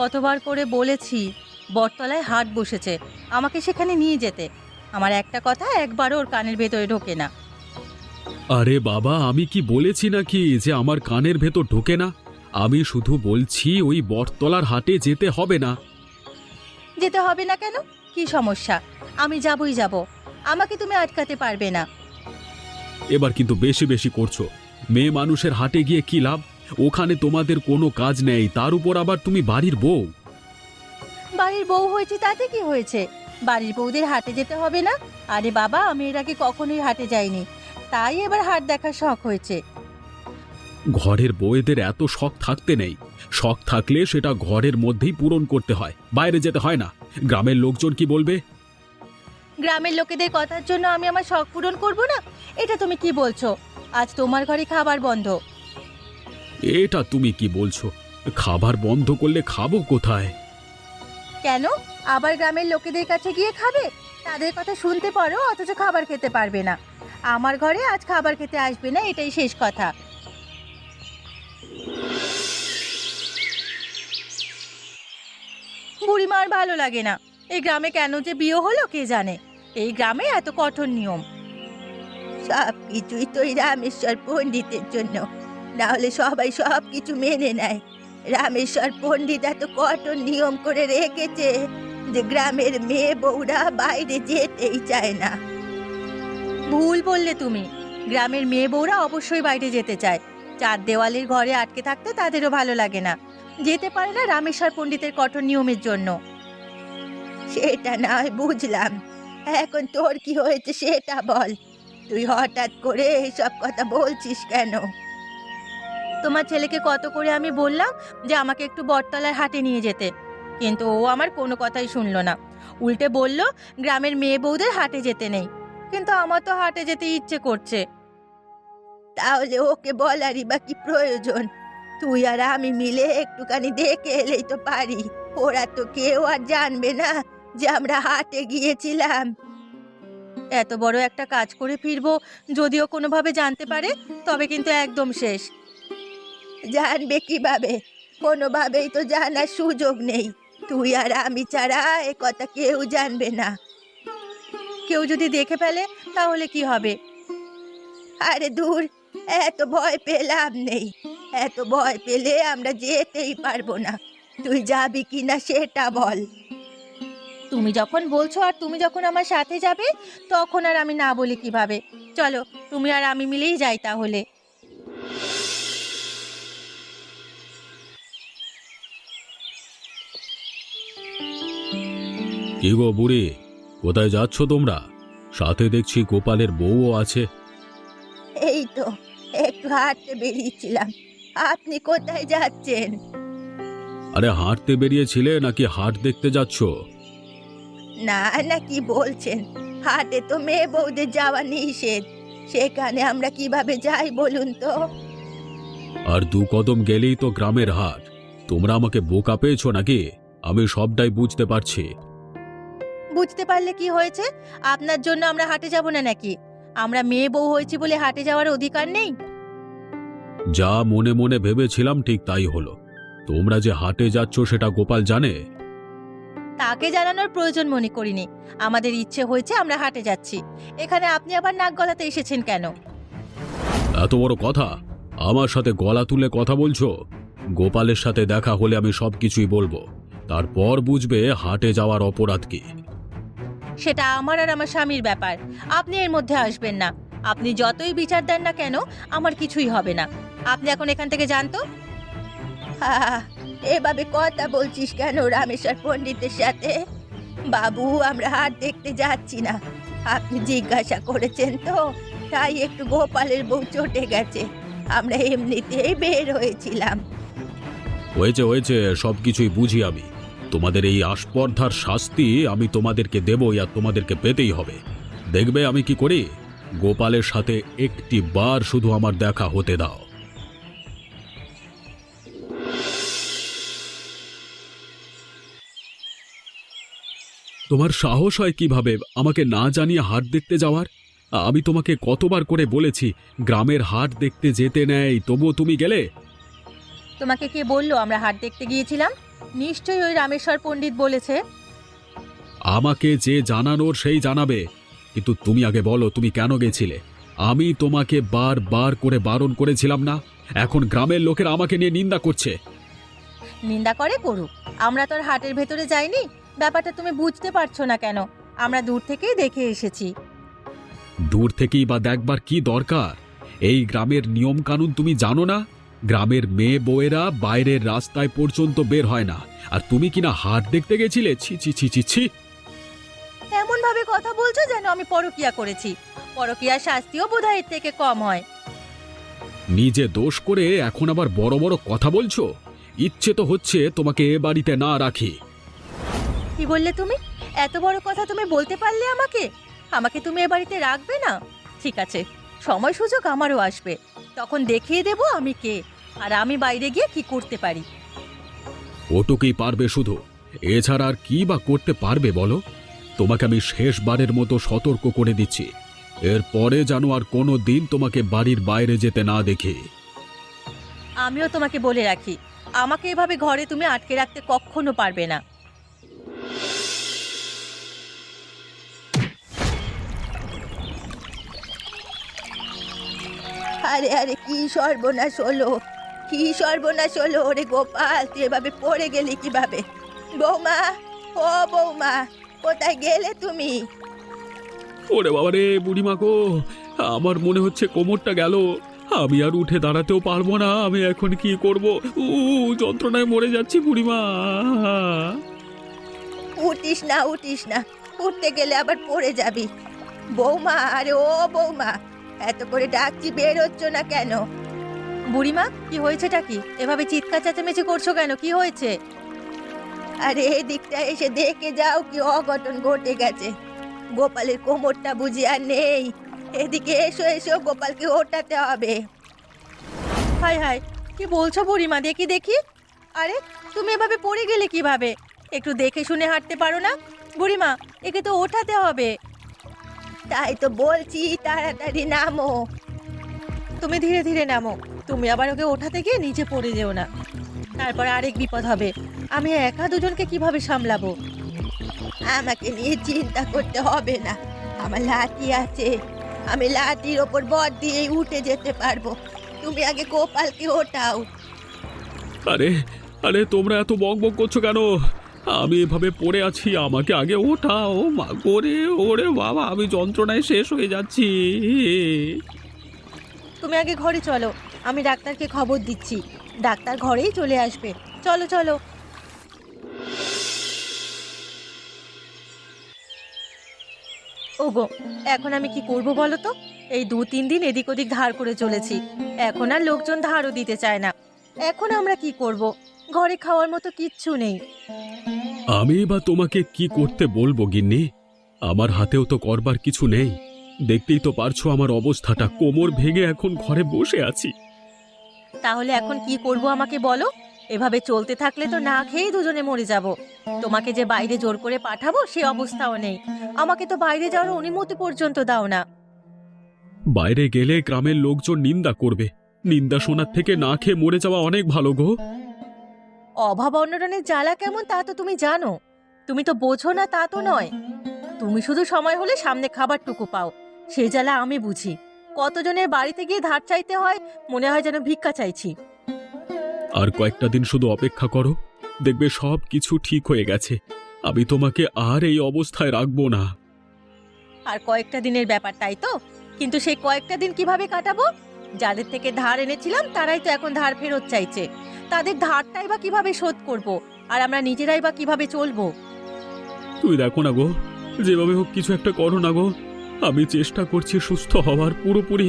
কতবার করে বলেছি বটতলায় হাট বসেছে, আমাকে সেখানে নিয়ে যেতে। আমার একটা কথা একবারও ওর কানের ভেতরে ঢোকে না। আরে বাবা, আমি কি বলেছি নাকি যে আমার কানের ভেতর ঢোকে না? আমি শুধু বলছি ওই বটতলার হাটে যেতে হবে না। যেতে হবে না কেন? কি সমস্যা? আমি যাবই যাব, আমাকে তুমি আটকাতে পারবে না। এবার কিন্তু বেশি বেশি করছো। মেয়ে মানুষের হাটে গিয়ে কি লাভ? ওখানে তোমাদের কোনো কাজ নেই, তার উপর আবার তুমি বাড়ির বউ। বাড়ির বউ হয়েছে তাতে কি হয়েছে? বাড়ির বউদের হাটে যেতে হবে না? আরে বাবা, আমি এর আগে কখনোই হাটে যাইনি, তাই এবার হাট দেখার শখ হয়েছে। ঘরের বউয়েদের এত শখ থাকতে নেই। শখ থাকলে সেটা ঘরের মধ্যেই পূরণ করতে হয়, বাইরে যেতে হয় না। গ্রামের লোকজন কি বলবে? গ্রামের লোকেদের কথার জন্য আমি আমার শখ পূরণ করব না? এটা তুমি কি বলছো? আজ তোমার ঘরে খাবার বন্ধ। এটা তুমি কি বলছো? খাবার বন্ধ করলে খাবো কোথায়? কেন? আবার গ্রামের লোকেদের কাছে গিয়ে খাবে? তাদের কথা শুনতে পারো অথচ খাবার খেতে পারবে না। আমার ঘরে আজ খাবার খেতে আসবে না, এটাই শেষ কথা। বুড়িমা আর ভালো লাগে না। এই গ্রামে কেন যে বিয়ে হলো কে জানে। এই গ্রামে এত কঠোর নিয়ম। সব কিছুই তো এই রামেশ্বর পণ্ডিতের জন্য, না হলে সবাই সব কিছু মেনে নেয়। রামেশ্বর পণ্ডিত এত কঠোর নিয়ম করে রেখেছে যে গ্রামের মেয়ে বউরা বাইরে যেতেই চায় না। ভুল বললে তুমি। গ্রামের মেয়ে বউরা অবশ্যই বাইরে যেতে চায়। চার দেওয়ালের ঘরে আটকে থাকতে তাদেরও ভালো লাগে না। যেতে পারে না রামেশ্বর পণ্ডিতের কঠোর নিয়মের জন্য। সেটা না হয় বুঝলাম, এখন তোর কি হয়েছে সেটা বল। তুই হঠাৎ করে এইসব কথা বলছিস কেন? তোমার ছেলেকে কত করে আমি বললাম যে আমাকে একটু বটতলার হাটে নিয়ে যেতে, কিন্তু ও আমার কোনো কথাই শুনলো না। উল্টে বলল গ্রামের মেয়ে বউদের হাটে যেতে নেই। কিন্তু আমার তো হাটে যেতে ইচ্ছে করছে। তাহলে ওকে বলারই বা কি প্রয়োজন? তুই আর আমি মিলে একটুখানি দেখে এলেই তো পারি। ওরা তো কেউ আর জানবে না যে আমরা হাটে গিয়েছিলাম। এত বড় একটা কাজ করে ফিরবো, যদিও কোনোভাবে জানতে পারে তবে কিন্তু একদম শেষ। জানবে কিভাবে? কোনোভাবেই তো জানার সুযোগ নেই। তুই আর আমি ছাড়া এ কথা কেউ জানবে না। কেউ যদি দেখে ফেলে তাহলে কি হবে? আরে দূর, এত ভয় পেয়ে লাভ নেই। এত ভয় পেলে আমরা যেতেই পারবো না। তুই যাবি কিনা সেটা বল। তুমি যখন বলছো আর তুমি যখন আমার সাথে যাবে, তখন আর আমি না বলি কিভাবে? চলো, তুমি আর আমি মিলেই যাই তাহলে। কি গো বুড়ি, কোথায় যাচ্ছ তোমরা? সাথে দেখছি গোপালের বউও আছে। এই তো একটু হাঁটতে বেরিয়েছিলাম। আপনি কোথায় যাচ্ছেন? আরে হাঁটতে বেরিয়েছিলে নাকি হাট দেখতে যাচ্ছ? না না, কি বলছেন? হাটে তো মেয়ে বউদের যাওয়া নিষেধ। সেখানে আমরা কিভাবে যাই বলুন তো? আর দু কদম গেলেই তো গ্রামের হাট। তোমরা আমাকে বোকা পেয়েছো নাকি? আমি সবটাই বুঝতে পারছি। বুঝতে পারলে কি হয়েছে? আপনার জন্য আমরা হাটে যাব না নাকি? আমরা মেয়ে বউ হয়েছি বলে হাটে যাওয়ার অধিকার নেই? যা মনে মনে ভেবেছিলাম ঠিক তাই হলো। তোমরা যে হাটে যাচ্ছ সেটা গোপাল জানে? তাকে জানানোর প্রয়োজন মনে করিনি। আমাদের ইচ্ছে হয়েছে, আমরা হাটে যাচ্ছি। এখানে আপনি আবার নাক গলাতে এসেছেন কেন? এত বড় কথা! আমার সাথে গলা তুলে কথা বলছো? গোপালের সাথে দেখা হলে আমি সবকিছুই বলবো। তারপর বুঝবে হাটে যাওয়ার অপরাধ কি। সেটা আমার আর আমার স্বামীর ব্যাপার, আপনি এর মধ্যে আসবেন না। আপনি যতই বিচার দেন না কেন, আমার কিছুই হবে না। আপনি এখন এখান থেকে যান তো। এভাবে কথা বলছিস কেন রামেশ্বর পণ্ডিতের সাথে? বাবু, আমরা হাট দেখতে যাচ্ছি না। আপনি জিজ্ঞাসা করেছেন তো, তাই একটু গোপালের বউ চটে গেছে। আমরা এমনিতেই বের হয়েছিলাম। হয়েছে হয়েছে, সবকিছুই বুঝি আমি। তোমাদের এই আস্পর্ধার শাস্তি আমি তোমাদেরকে দেবই, আর তোমাদেরকে পেতেই হবে। দেখবে আমি কি করি। গোপালের সাথে একটি বার শুধু আমার দেখা হতে দাও। তোমার সাহস হয় কিভাবে আমাকে না জানিয়ে হাট দেখতে যাওয়ার? আমি তোমাকে কতবার করে বলেছি গ্রামের হাট দেখতে যেতে নেই, তবুও তুমি গেলে। তোমাকে কে বললো আমরা হাট দেখতে গিয়েছিলাম? নিশ্চয়ই ওই রামেশ্বর পণ্ডিত বলেছে। আমাকে যে জানানোর সেই জানাবে, কিন্তু তুমি আগে বলো তুমি কেন গেছিলে? আমি তোমাকে বারবার করে বারণ করেছিলাম না? এখন গ্রামের লোকেরা আমাকে নিয়ে নিন্দা করছে। নিন্দা করে করুক, আমরা তো আর হাটের ভেতরে যাইনি। ব্যাপারটা তুমি বুঝতে পারছো না কেন? আমরা দূর থেকেই দেখে এসেছি। দূর থেকেই বা দেখবার কি দরকার? এই গ্রামের নিয়ম কানুন তুমি জানো না? গ্রামের মেয়ে বউয়েরা বাইরের রাস্তায় পর্যন্ত বের হয় না, আর তুমি কিনা হাট দেখতে গেছিলে? ছি ছি ছি ছি ছি। এমন ভাবে কথা বলছো যেন আমি পরকিয়া করেছি। পরকিয়ার শাস্তিও বোধহয় এর থেকে কম হয়। নিজে দোষ করে এখন আবার বড় বড় কথা বলছো? ইচ্ছে তো হচ্ছে তোমাকে এ বাড়িতে না রাখি। কি বললে তুমি? এত বড় কথা তুমি বলতে পারলে আমাকে? আমাকে তুমি এ বাড়িতে রাখবে না? ঠিক আছে, সময় সুযোগ আমারও আসবে, তখন দেখিয়ে দেব আমি কে, আর আমি বাইরে গিয়ে কি করতে পারি। ওটুকুই পারবে শুধু? এছাড়া আর কি বা করতে পারবে বলো? তোমাকে আমি শেষবারের মতো সতর্ক করে দিচ্ছি, এরপরে যেন আর কোনো দিন তোমাকে বাড়ির বাইরে যেতে না দেখি। আমিও তোমাকে বলে রাখি, আমাকে এভাবে ঘরে তুমি আটকে রাখতে কখনো পারবে না। আরে আরে, কি সর্বনাশ হলো, কি সর্বনাশ হলো! ওরে গোপাল, তুই এভাবে পড়ে গেলি কিভাবে? বৌমা, ও বৌমা, কোথায় গেলে তুমি? ওরে বাবা রে, বুড়িমা গো, আমার মনে হচ্ছে কোমরটা গেল। আমি আর উঠে দাঁড়াতেও পারবো না। আমি এখন কি করব? যন্ত্রণায় মরে যাচ্ছি বুড়িমা। উঠিস না, উঠিস না, উঠতে গেলে আবার পড়ে যাবি। বৌমা, আরে ও বৌমা, এত করে ডাকছি, বের হচ্ছ না কেন? বুড়িমা, কি হয়েছেটা কি? এভাবে চিৎকার চেঁচামেচি করছো কেন? কি হয়েছে? আরে এদিকটা এসে দেখে যাও, কি অঘটন ঘটে গেছে। গোপালের কোমরটা বুঝি আর নেই। এদিকে এসো এসো, গোপালকে ওঠাতে হবে। হায় হায়, কি বলছো বুড়িমা? দেখি দেখি। আরে, তুমি এভাবে পড়ে গেলে কিভাবে? একটু দেখে শুনে হাঁটতে পারো না? বুড়িমা, একে তো ওঠাতে হবে। তাই তো বলছি, তাড়াতাড়ি নামো। তুমি ধীরে ধীরে নামো, তুমি আবার ওকে ওঠাতে গিয়ে নিচে পড়ে যেও না, তারপর আরেক বিপদ হবে। আমি একা দুজনকে কিভাবে সামলাবো? আমাকে নিয়ে চিন্তা করতে হবে না, আমার লাঠি আছে, আমি লাঠির ওপর ভর দিয়েই উঠে যেতে পারবো। তুমি আগে গোপালকে ওঠাও। আরে আরে, তোমরা এত বক বক করছো কেন? আমি এভাবে পড়ে আছি, আমাকে আগে ওঠাও। মা করে, ওরে বাবা, আমি যন্ত্রণায় শেষ হয়ে যাচ্ছি। তুমি আগে ঘরে চলো, আমি ডাক্তারকে খবর দিচ্ছি, ডাক্তার ঘরেই চলে আসবে। চলো চলো। ওগো, এখন আমি কি করব বলো তো? এই 2-3 দিন এদিক ওদিক ধার করে চলেছি, এখন আর লোকজন ধারও দিতে চায় না। এখন আমরা কি করব? ঘরে খাওয়ার মতো কিচ্ছু নেই। আমি বা তোমাকে কি করতে বলবো গিন্নি? আমার হাতেও তো করবার কিছু নেই। দেখতেই তো পারছো আমার অবস্থাটা, কোমর ভেঙে এখন ঘরে বসে আছি। তাহলে এখন কি করব আমাকে বলো? এভাবে চলতে থাকলে তো না খেয়েই দুজনে মরে যাব। তোমাকে যে বাইরে জোর করে পাঠাবো সে অবস্থাও নেই, আমাকে তো বাইরে যাওয়ার অনুমতি পর্যন্ত দাও না। বাইরে গেলে গ্রামের লোকজন নিন্দা করবে, নিন্দা শোনার থেকে না খেয়ে মরে যাওয়া অনেক ভালো গো। অভাব অনটনের জ্বালা কেমন তা তো তুমি জানো, তুমি তো বোঝো না তা তো নয়। তুমি শুধু সময় হলে সামনে খাবারটুকু পাও, সেই জ্বালা আমি বুঝি। কতজনের বাড়িতে গিয়ে ধার চাইতে হয়, মনে হয় যেন ভিক্ষা চাইছি। আর কয়েকটা দিন শুধু অপেক্ষা করো, দেখবে সব কিছু ঠিক হয়ে গেছে। আমি তোমাকে আর এই অবস্থায় রাখবো না। আর কয়েকটা দিনের ব্যাপার, তাই তো? কিন্তু সেই কয়েকটা দিন কিভাবে কাটাবো? যাদের থেকে ধার এনেছিলাম তারাই তো এখন ধার ফেরত চাইছে, তাদের ধারটাই বা কিভাবে শোধ করব? আর আমরা নিজেরাই বা কিভাবে চলবো? তুই দেখো না গো, যেভাবে হোক কিছু একটা করো না গো। আমি চেষ্টা করছি সুস্থ হওয়ার, পুরোপুরি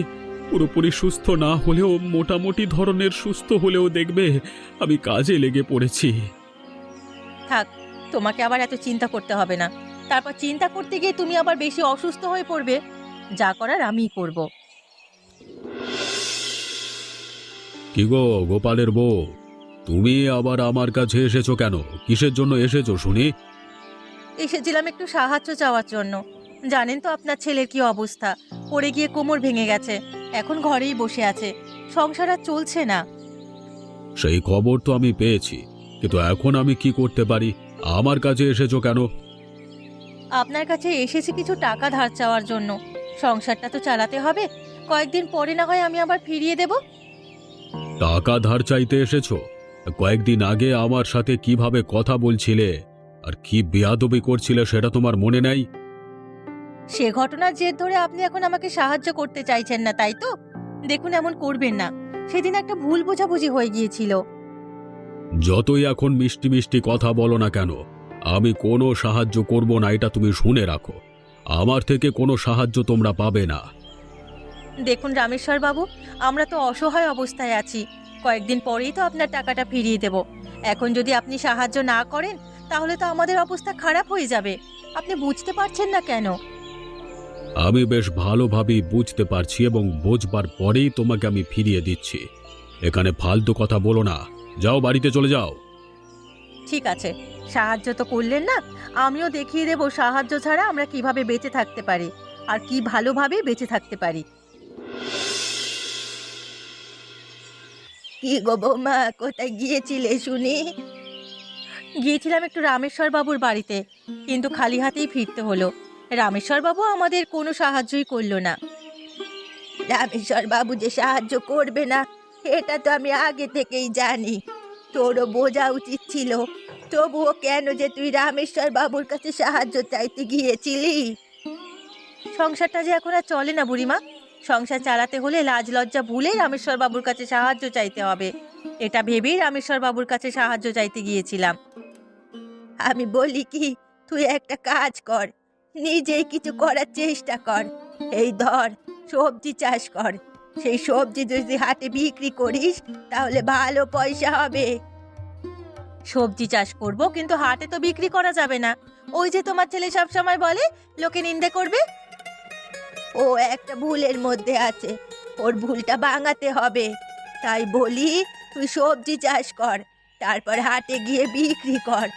পুরোপুরি সুস্থ না হলেও মোটামুটি ধরনের সুস্থ হলেও দেখবে আমি কাজে লেগে পড়েছি। থাক, তোমাকে আবার এত চিন্তা করতে হবে না। তারপর চিন্তা করতে গিয়ে তুমি আবার বেশি অসুস্থ হয়ে পড়বে। যা করার আমিই করব। কি গো গোপালের বউ, তুমি আবার আমার কাছে এসেছো কেন? কিসের জন্য এসেছো শুনি? এসেছিলাম একটু সাহায্য চাওয়ার জন্য। জানেন তো আপনার ছেলের কি অবস্থা, পড়ে গিয়ে কোমর ভেঙে গেছে, এখন ঘরেই বসে আছে, সংসার আর চলছে না। সেই খবর তো আমি পেয়েছি, কিন্তু এখন আমি কি করতে পারি? আমার কাছে এসেছো কেন? আপনার কাছে এসেছি কিছু টাকা ধার চাওয়ার জন্য। সংসারটা তো চালাতে হবে। কয়েকদিন পরে না হয় আমি আবার ফিরিয়ে দেব। টাকা ধার চাইতে এসেছো? কয়েকদিন আগে আমার সাথে কিভাবে কথা বলছিলে আর কি বেয়াদবি করছিলে সেটা তোমার মনে নাই? সে ঘটনার জের ধরে আপনি এখন আমাকে সাহায্য করতে চাইছেন না, তাই তো? দেখুন, এমন করবেন না। সেদিন একটা ভুল বোঝাবুঝি হয়ে গিয়েছিল। যতই এখন মিষ্টি মিষ্টি কথা বলো না কেন, আমি কোনো সাহায্য করব না, এটা তুমি শুনে রাখো। আমার থেকে কোনো সাহায্য তোমরা পাবে না। দেখুন রামেশ্বর বাবু, আমরা তো অসহায় অবস্থায় আছি। কয়েকদিন পরেই তো আপনার টাকাটা ফিরিয়ে দেব। এখন যদি আপনি সাহায্য না করেন তাহলে তো আমাদের অবস্থা খারাপ হয়ে যাবে। আপনি বুঝতে পারছেন না কেন? আমি বেশ ভালোভাবেই বুঝতে পারছি এবং বোঝবার পরেই তোমাকে আমি ফিরিয়ে দিচ্ছি। এখানে ফালতু কথা বলো না, যাও বাড়িতে চলে যাও। ঠিক আছে, সাহায্য তো করলেন না, আমিও দেখিয়ে দেব সাহায্য ছাড়া আমরা কিভাবে বেঁচে থাকতে পারি আর কি ভালোভাবে বেঁচে থাকতে পারি। কি গো বৌমা, কোথায় গিয়েছিলে শুনি? গিয়েছিলাম একটু রামেশ্বর বাবুর বাড়িতে, কিন্তু খালি হাতেই ফিরতে হলো। রামেশ্বর বাবু আমাদের কোনো সাহায্যই করলো না। রামেশ্বর বাবু যে সাহায্য করবে না এটা তো আমি আগে থেকেই জানি। তোরও বোঝা উচিত ছিল। তবুও কেন যে তুই রামেশ্বর বাবুর কাছে সাহায্য চাইতে গিয়েছিলি? সংসারটা যে এখন আর চলে না বুড়িমা। সংসার চালাতে হলে লাজ লজ্জা ভুলে রামেশ্বর বাবুর কাছে সাহায্য চাইতে হবে। এটা ভেবেই রামেশ্বর বাবুর কাছে সাহায্য চাইতে গিয়েছিলাম। আমি বলি কি, তুই একটা কাজ কর, নিজেই কিছু করার চেষ্টা কর। এই ধর, সবজি চাষ কর। সেই সবজি যদি হাটে বিক্রি করিস তাহলে ভালো পয়সা হবে। সবজি চাষ করব, কিন্তু হাটে তো বিক্রি করা যাবে না। ওই যে তোমার ছেলে সব সময় বলে লোকে নিন্দে করবে। ও একটা ভুলের মধ্যে আছে, ওর ভুলটা ভাঙাতে হবে। তাই বলি, তুই সবজি চাষ কর, তারপর হাটে গিয়ে বিক্রি কর।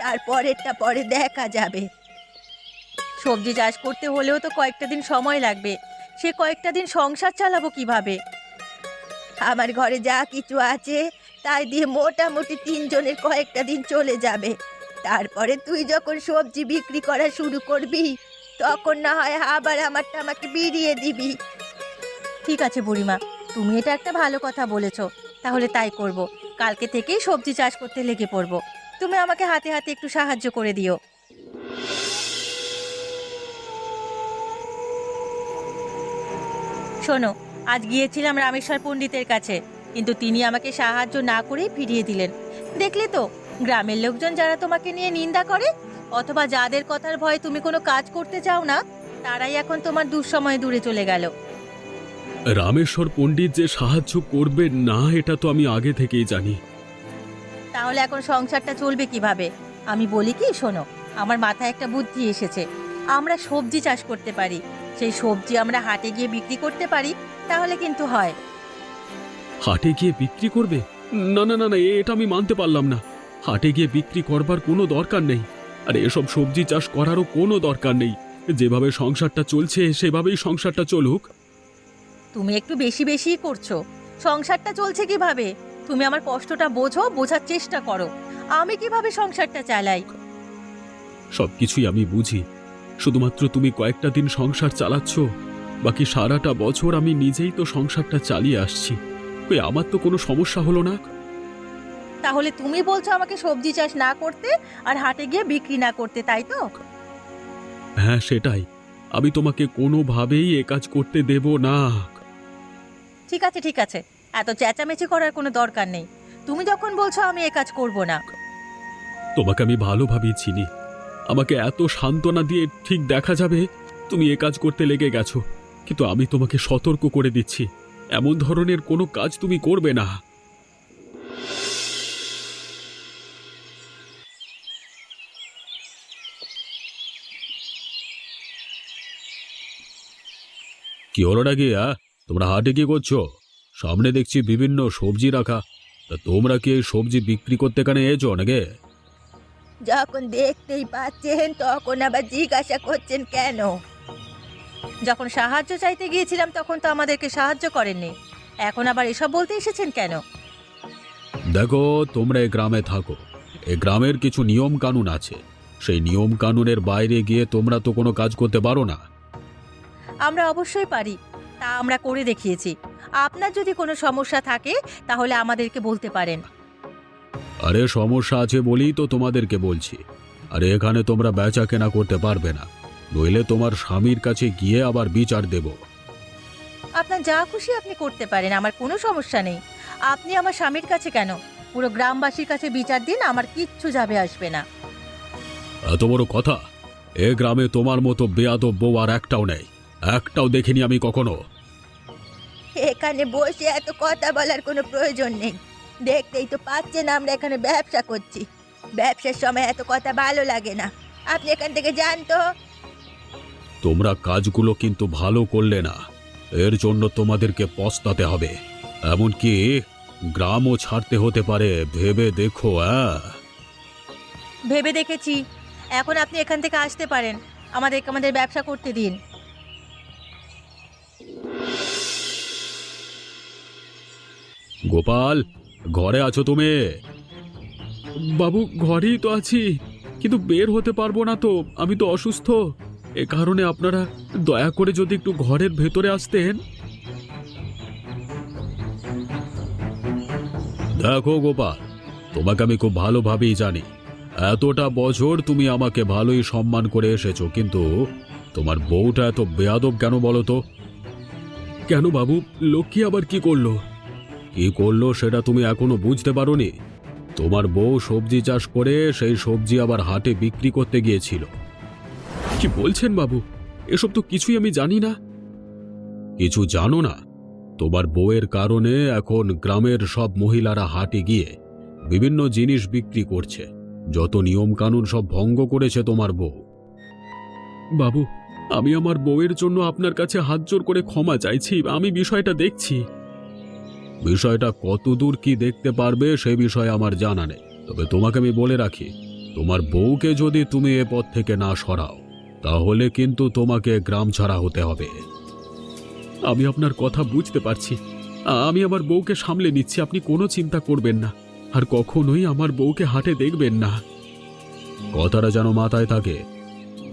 তারপরেরটা পরে দেখা যাবে। সবজি চাষ করতে হলেও তো কয়েকটা দিন সময় লাগবে। সে কয়েকটা দিন সংসার চালাবো কিভাবে? আমার ঘরে যা কিছু আছে তাই দিয়ে মোটামুটি তিনজনের কয়েকটা দিন চলে যাবে। তারপরে তুই যখন সবজি বিক্রি করা শুরু করবি তখন না হয় আবার আমারটা আমাকে বিড়িয়ে দিবি। ঠিক আছে বুড়িমা, তুমি এটা একটা ভালো কথা বলেছো। তাহলে তাই করব। কালকে থেকেই সবজি চাষ করতে লেগে পড়ব। তুমি আমাকে হাতে হাতে একটু সাহায্য করে দিও। শোনো, আজ গিয়েছিলাম রামেশ্বর পণ্ডিতের কাছে, কিন্তু তিনি আমাকে সাহায্য না করেই ফিরিয়ে দিলেন। দেখলে তো, গ্রামের লোকজন যারা তোমাকে নিয়ে নিন্দা করে অথবা যাদের কথার ভয়ে তুমি কোনো কাজ করতে চাও না, তারাই এখন তোমার দুঃসময়ে দূরে চলে গেল। রামেশ্বর পণ্ডিত যে সাহায্য করবে না এটা তো আমি আগে থেকেই জানি। তাহলে এখন সংসারটা চলবে কিভাবে? আমি বলি কি, শোনো, আমার মাথায় একটা বুদ্ধি এসেছে। আমরা সবজি চাষ করতে পারি, সেই সবজি আমরা হাটে গিয়ে বিক্রি করতে পারি, তাহলে কিন্তু হয়। হাটে গিয়ে বিক্রি করবে? না না না না, এটা আমি মানতে পারলাম না। হাটে গিয়ে বিক্রি করবার কোনো দরকার নেই। আর এসব সবজি চাষ করারও কোনো দরকার নেই। যেভাবে সংসারটা চলছে সেভাবেই সংসারটা চলুক। তুমি একটু বেশি বেশিই করছো। সংসারটা চলছে কিভাবে? তুমি আমার কষ্টটা বোঝো, বোঝার চেষ্টা করো। আমি কিভাবে সংসারটা চালাই। সবকিছুই আমি বুঝি, শুধুমাত্র তুমি কয়েকটা দিন সংসার চালাচ্ছ, বাকি সারাটা বছর আমি নিজেই তো সংসারটা চালিয়ে আসছি। ওই আমার তো কোনো সমস্যা হলো না। তাহলে তুমি বলছো আমাকে সবজি চাষ না করতে আর হাটে গিয়ে বিক্রি না করতে, তাই তো? হ্যাঁ সেটাই, আমি তোমাকে কোনোভাবেই এ কাজ করতে দেব না। ঠিক আছে ঠিক আছে, এত চেঁচামেচি করার কোনো দরকার নেই। তুমি যখন বলছো আমি এ কাজ করব না। তোমাকে আমি ভালোভাবেই চিনি। আমাকে এত সান্ত্বনা দিয়ে ঠিক দেখা যাবে তুমি এ কাজ করতে লেগে গেছো, কিন্তু আমি তোমাকে সতর্ক করে দিচ্ছি, এমন ধরনের কোনো কাজ তুমি করবে না। কি হলো নাকি? তোমরা হাটে কি করছো? সামনে দেখছি বিভিন্ন সবজি রাখা। তা তোমরা কি এই সবজি বিক্রি করতে এখানে এসো নাকি? যখন দেখতেই পাচ্ছেন তখন আবার জিজ্ঞাসা করছেন কেন? যখন সাহায্য চাইতে গিয়েছিলাম তখন তো আমাদেরকে সাহায্য করেননি, এখন আবার এসব বলতে এসেছেন কেন? দেখো, তোমরা এই গ্রামে থাকো, এ গ্রামের কিছু নিয়ম কানুন আছে, সেই নিয়ম কানুনের বাইরে গিয়ে তোমরা তো কোনো কাজ করতে পারো না। আমরা অবশ্যই পারি, তা আমরা করে দেখিয়েছি। আপনার যদি কোনো সমস্যা থাকে তাহলে আমাদেরকে বলতে পারেন। আরে সমস্যা আছে বলেই তো তোমাদেরকে বলছি। আরে এখানে তোমরা বেচা কেনা করতে পারবে না, নইলে তোমার স্বামীর কাছে গিয়ে আবার বিচার দেব। আপনার যা খুশি আপনি করতে পারেন, আমার কোনো সমস্যা নেই। আপনি আমার স্বামীর কাছে কেন, পুরো গ্রামবাসীর কাছে বিচার দিন, আমার কিচ্ছু যাবে আসবে না। এত বড় কথা! এ গ্রামে তোমার মতো বেয়াদব বউ আর একটাও নেই, একটাও দেখিনি আমি কখনো। এখানে বসে এত কথা বলার কোনো প্রয়োজন নেই। দেখতেই তো পাচ্ছেন আমরা এখানে ব্যবসা করছি। ব্যবসার সময় এত কথা ভালো লাগে না। আপনি এখান থেকে যান তো। তোমরা কাজগুলো কিন্তু ভালো করলে না, এর জন্য তোমাদেরকে পস্তাতে হবে, এমনকি গ্রামও ছাড়তে হতে পারে, ভেবে দেখো। ভেবে দেখেছি, এখন আপনি এখান থেকে আসতে পারেন। আমাদেরকে আমাদের ব্যবসা করতে দিন। গোপাল, ঘরে আছো তুমি? বাবু, ঘরেই তো আছি, কিন্তু বের হতে পারবো না তো, আমি তো অসুস্থ। এ কারণে আপনারা দয়া করে যদি একটু ঘরের ভেতরে আসতেন। দেখো গোপাল, তোমাকে আমি খুব ভালোভাবেই জানি। এতটা বছর তুমি আমাকে ভালোই সম্মান করে এসেছো, কিন্তু তোমার বউটা এত বেয়াদব কেন বলো তো? কেন বাবু, লক্ষ্মী আবার কি করলো? কি করলো সেটা তুমি এখনো বুঝতে পারোনি? তোমার বউ সবজি চাষ করে সেই সবজি আবার হাটে বিক্রি করতে গিয়েছিল। কি বলছেন বাবু, এসব তো কিছুই আমি জানি না। কিছু জানো না? তোমার বউয়ের কারণে এখন গ্রামের সব মহিলারা হাটে গিয়ে বিভিন্ন জিনিস বিক্রি করছে। যত নিয়ম কানুন সব ভঙ্গ করেছে তোমার বউ। বাবু, আমি আমার বউয়ের জন্য আপনার কাছে হাত জোর করে ক্ষমা চাইছি, আমি বিষয়টা দেখছি। বিষয়টা কতদূর কি দেখতে পারবে সে বিষয়ে আমার জানা নেই, তবে তোমাকে আমি বলে রাখি, তোমার বউকে যদি তুমি এ পথ থেকে না সরাও, তাহলে কিন্তু তোমাকে গ্রাম ছাড়া হতে হবে। আমি আপনার কথা বুঝতে পারছি, আমি আমার বউকে সামলে নিচ্ছি, আপনি কোনো চিন্তা করবেন না, আর কখনোই আমার বউকে হাটে দেখবেন না। কথাটা যেন মাথায় থাকে।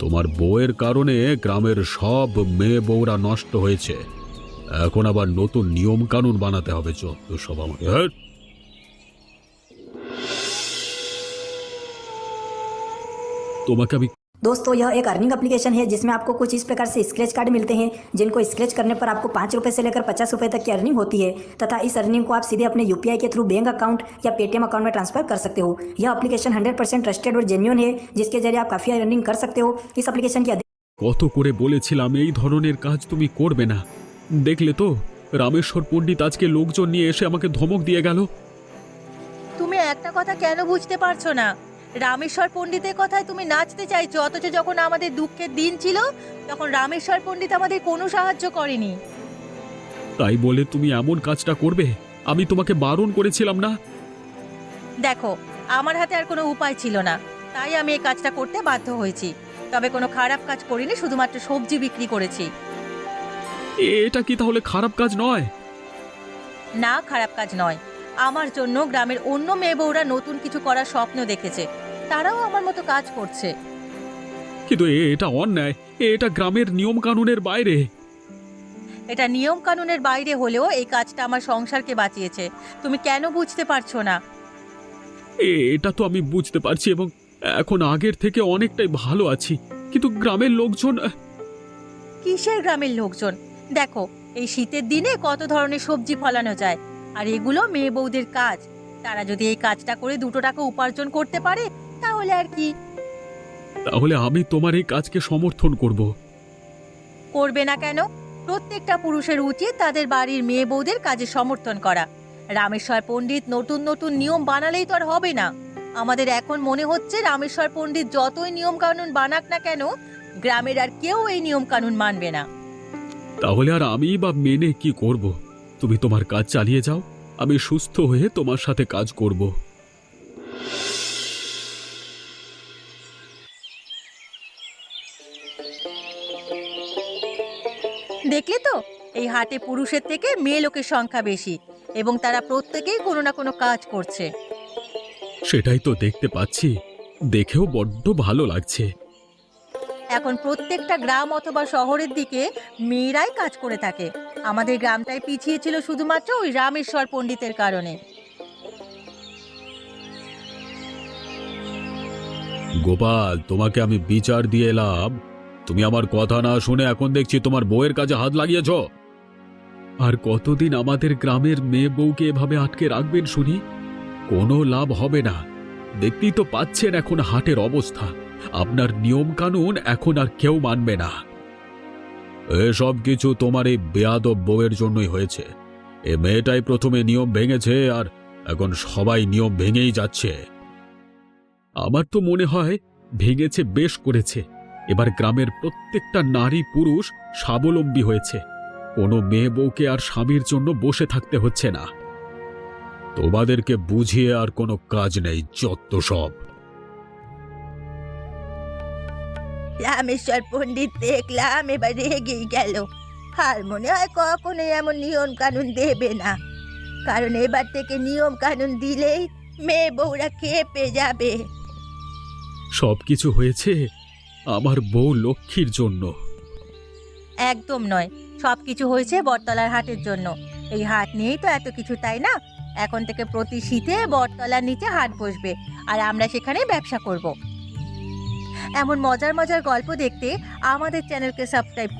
তোমার বউয়ের কারণে গ্রামের সব মেয়ে বউরা নষ্ট হয়েছে, এখন আবার নতুন নিয়ম কানুন বানাতে হবে। যত সব আমাকে তোমাকে আমি दोस्तों यह एक अर्निंग एप्लीकेशन है जिसमें आपको कुछ इस प्रकार से स्क्रैच कार्ड मिलते हैं, जिनको स्क्रैच करने पर आपको 5 रुपये से लेकर 50 रुपये तक की अर्निंग होती है, तथा इस अर्निंग को आप सीधे अपने यूपीआई के थ्रू बैंक अकाउंट या पेटीएम अकाउंट में ट्रांसफर कर सकते हो। यह एप्लीकेशन 100% ट्रस्टेड और जेन्युइन है, जिसके जरिए आप काफ़ी अर्निंग कर सकते हो। इस एप्लीकेशन की কত করে বলেছিলাম এই ধরনের কাজ তুমি করবে না, দেখলে তো রামেশ্বর পণ্ডিত আজকে লোকজন নিয়ে এসে আমাকে ধমক দিয়ে গেল। তুমি একটা কথা কেন বুঝতে পারছো না? রামেশ্বর পণ্ডিতের কথায় তুমি নাচতে চাইছো, অথচ যখন আমাদের দুঃখের দিন ছিল তখন রামেশ্বর পণ্ডিত আমাদের কোনো সাহায্য করেনি। তাই বলে তুমি এমন কাজটা করবে? আমি তোমাকে বারণ করেছিলাম না? দেখো, আমার হাতে আর কোনো উপায় ছিল না, তাই আমি এই কাজটা করতে বাধ্য হয়েছি। তবে কোনো খারাপ কাজ করিনি, শুধুমাত্র সবজি বিক্রি করেছি। এটা কি তাহলে খারাপ কাজ নয়? না, খারাপ কাজ নয়। আমার জন্য গ্রামের অন্য মেয়ে বউরা নতুন কিছু করার স্বপ্ন দেখেছে, তারাও আমার মতো কাজ করছে। কিন্তু এটা অন্যায়, এটা গ্রামের নিয়ম কানুনের বাইরে। এটা নিয়ম কানুনের বাইরে হলেও এই কাজটা আমার সংসারকে বাঁচিয়েছে। তুমি কেন বুঝতে পারছো না? এটা তো আমি বুঝতে পারছি, এবং এখন আগের থেকে অনেকটাই ভালো আছি, কিন্তু গ্রামের লোকজন। কিসের গ্রামের লোকজন? দেখো, এই শীতের দিনে কত ধরনের সবজি ফলানো যায়, আর এগুলো মেয়ে বউদের কাজ। তারা যদি এই কাজটা করে 2 টাকা উপার্জন করতে পারে তাহলে আর কি। তাহলে আমি তোমার এই কাজকে সমর্থন করব। করবে না কেন? প্রত্যেকটা পুরুষের উচিত তাদের বাড়ির মেয়ে বউদের কাজে সমর্থন করা। রামেশ্বর পণ্ডিত নতুন নতুন নিয়ম বানালেই তো আর হবে না। আমাদের এখন মনে হচ্ছে রামেশ্বর পণ্ডিত যতই নিয়ম কানুন বানাক না কেন, গ্রামের আর কেউ এই নিয়ম কানুন মানবে না। তাহলে আর আমি বা মেনে কি করব? তুমি তোমার কাজ চালিয়ে যাও, আমি সুস্থ হয়ে তোমার সাথে কাজ করব। দেখলে তো, এই হাটে পুরুষের থেকে মেয়ে লোকের সংখ্যা বেশি, এবং তারা প্রত্যেকেই কোনো না কোনো কাজ করছে। সেটাই তো দেখতে পাচ্ছি, দেখেও বড্ড ভালো লাগছে। এখন প্রত্যেকটা গ্রাম অথবা শহরের দিকে মেয়েরাই কাজ করে থাকে। আমাদের গ্রামটাই পিছিয়ে ছিল শুধুমাত্র ওই রামেশ্বর পণ্ডিতের কারণে। গোপাল, তোমাকে আমি বিচার দিয়ে এলাম, তুমি আমার কথা না শুনে এখন দেখছি তোমার বউয়ের কাছে হাত লাগিয়েছ। আর কতদিন আমাদের গ্রামের মেয়ে বউকে এভাবে আটকে রাখবেন শুনি? কোনো লাভ হবে না। দেখতেই তো পাচ্ছেন এখন হাটের অবস্থা। আপনার নিয়ম কানুন এখন আর কেউ মানবে না। এসব কিছু তোমার এই বেয়াদব বউয়ের জন্যই হয়েছে। এ মেয়েটাই প্রথমে নিয়ম ভেঙেছে, আর এখন সবাই নিয়ম ভেঙেই যাচ্ছে। আমার তো মনে হয় ভেঙেছে বেশ করেছে। এবার গ্রামের প্রত্যেকটা নারী পুরুষ স্বাবলম্বী হয়েছে। কোনো মেয়ে বউকে আর স্বামীর জন্য বসে থাকতে হচ্ছে না। তোমাদেরকে বুঝিয়ে আর কোনো কাজ নেই, যত সব। রামেশ্বর পণ্ডিত দেখলাম এবার রেগেই গেল। আর মনে হয় কখনোই এমন নিয়ম কানুন দেবে না, কারণ এবার থেকে নিয়ম কানুন দিলেই মেয়ে বউরা খেপে যাবে। সবকিছু হয়েছে আমার বউ লক্ষ্মীর জন্য। একদম নয়, সবকিছু হয়েছে বটতলার হাটের জন্য। এই হাট নিয়েই তো এত কিছু, তাই না? এখন থেকে প্রতি শীতে বটতলার নিচে হাট বসবে, আর আমরা সেখানে ব্যবসা করব। এমন মজার মজার গল্প দেখতে আমাদের চ্যানেলকে সাবস্ক্রাইব করতে